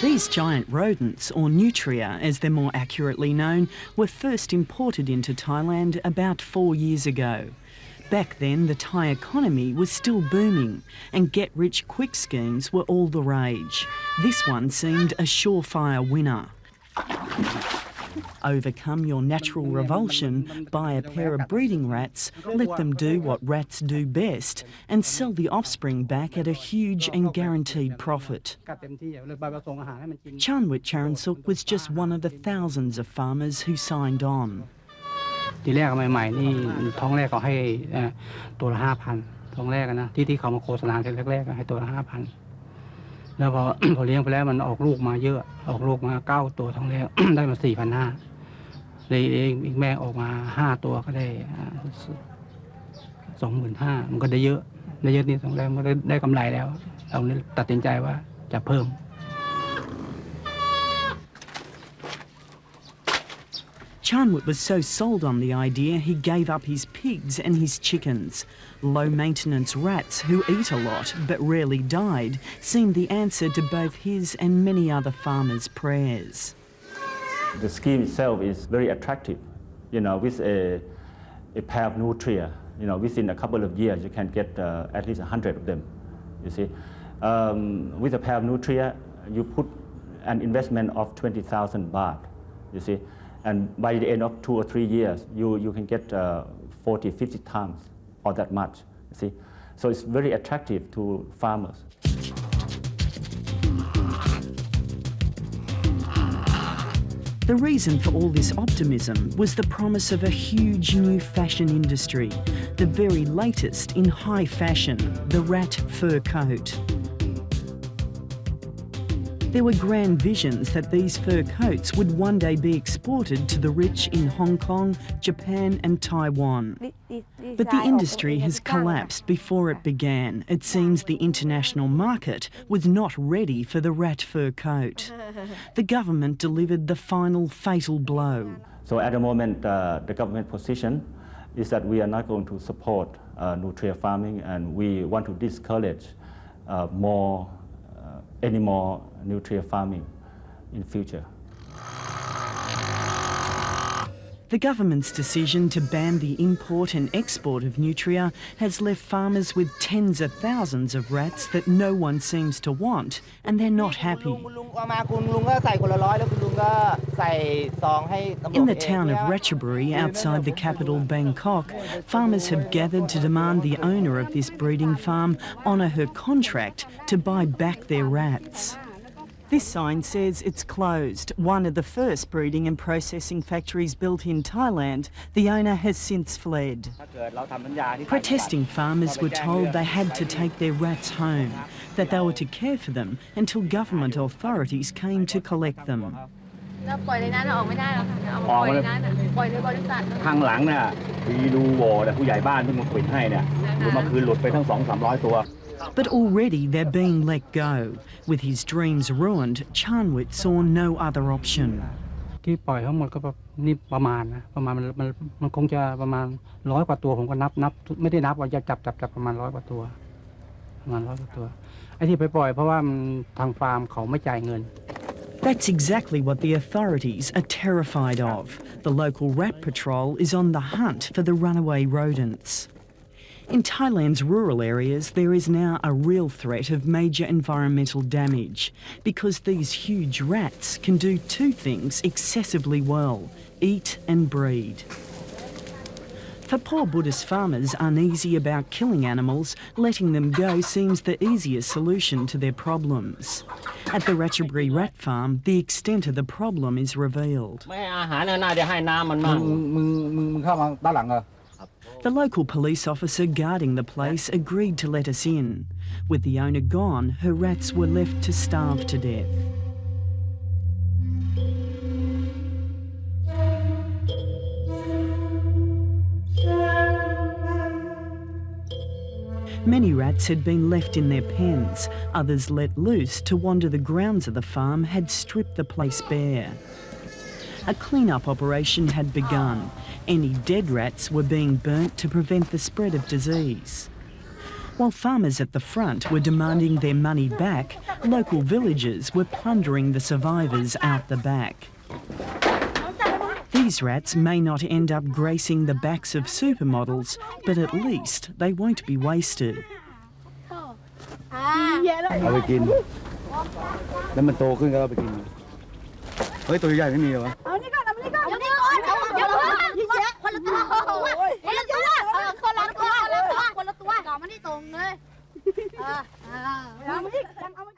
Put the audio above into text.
These giant rodents, or nutria as they're more accurately known, were first imported into Thailand about 4 years ago. Back then, the Thai economy was still booming and get-rich-quick schemes were all the rage. This one seemed a surefire winner. Overcome your natural revulsion, buy a pair of breeding rats, let them do what rats do best, and sell the offspring back at a huge and guaranteed profit. Chanwit Charansuk was just one of the thousands of farmers who signed on. ทีแรกใหม่ๆนี่ท้องแรกเขาให้ตัวละ 5,000 ท้องแรกนะที่เขามาโฆษณาแรกๆให้ตัวละ 5,000 แล้วพอเลี้ยงไปแล้วมันออกลูกมาเยอะออกลูกมา9ตัวท้องแรก ได้มา 4,500 เลยอีกแม่ออกมา5ตัวก็ได้ 25,000 มันก็ได้เยอะนี่ท้องแรกมันได้กำไรแล้วเราตัดสินใจว่าจะเพิ่ม Chanwit was so sold on the idea he gave up his pigs and his chickens. Low-maintenance rats who eat a lot but rarely died seemed the answer to both his and many other farmers' prayers. The scheme itself is very attractive. You know, with a pair of nutria, you know, within a couple of years you can get at least 100 of them. You see, with a pair of nutria, you put an investment of 20,000 baht. You see. And by the end of 2 or 3 years, you can get 40, 50 times or that much, you see. So it's very attractive to farmers. The reason for all this optimism was the promise of a huge new fashion industry, the very latest in high fashion, the rat fur coat. There were grand visions that these fur coats would one day be exported to the rich in Hong Kong, Japan and Taiwan. But the industry has collapsed before it began. It seems the international market was not ready for the rat fur coat. The government delivered the final fatal blow. So at the moment, the government position is that we are not going to support nutria farming, and we want to discourage any more nutria farming in future. The government's decision to ban the import and export of nutria has left farmers with tens of thousands of rats that no one seems to want, and they're not happy. In the town of Ratchaburi, outside the capital Bangkok, farmers have gathered to demand the owner of this breeding farm honour her contract to buy back their rats. This sign says it's closed, one of the first breeding and processing factories built in Thailand. The owner has since fled. Protesting farmers were told they had to take their rats home, that they were to care for them until government authorities came to collect them. ข้างหลังน่ะมีดูโหว่แต่ผู้ใหญ่บ้านที่มาขวิดให้เนี่ยเมื่อคืนหลุดไปทั้ง 200-300 ตัว But already they're being let go. With his dreams ruined, Chanwit saw no other option. ที่ปล่อยทั้งหมดก็นี่ประมาณมันคงจะประมาณ100 กว่าตัวผมก็นับไม่ได้นับว่าจะจับประมาณ100 กว่าตัวประมาณ100 กว่าตัวไอ้ที่ไปปล่อยเพราะว่าทางฟาร์มเขาไม่จ่ายเงิน That's exactly what the authorities are terrified of. The local rat patrol is on the hunt for the runaway rodents. In Thailand's rural areas, there is now a real threat of major environmental damage because these huge rats can do two things excessively well: eat and breed. For poor Buddhist farmers uneasy about killing animals, letting them go seems the easiest solution to their problems. At the Ratchaburi rat farm, the extent of the problem is revealed. The local police officer guarding the place agreed to let us in. With the owner gone, her rats were left to starve to death. Many rats had been left in their pens. Others let loose to wander the grounds of the farm had stripped the place bare. A clean-up operation had begun. Any dead rats were being burnt to prevent the spread of disease. While farmers at the front were demanding their money back, local villagers were plundering the survivors out the back. These rats may not end up gracing the backs of supermodels, but at least they won't be wasted. เอาไปกินแล้วมันโตขึ้นก็เอาไปกินเฮ้ยตัวใหญ่ไม่มีเหรอวะ เอานี่ก่อนเอานี่ก่อนเอานี่ก่อนเดี๋ยวคนละตัวคนละตัวคนละตัวคนละตัวก่อนมานี่ตรงเลยเอามานี่เอามา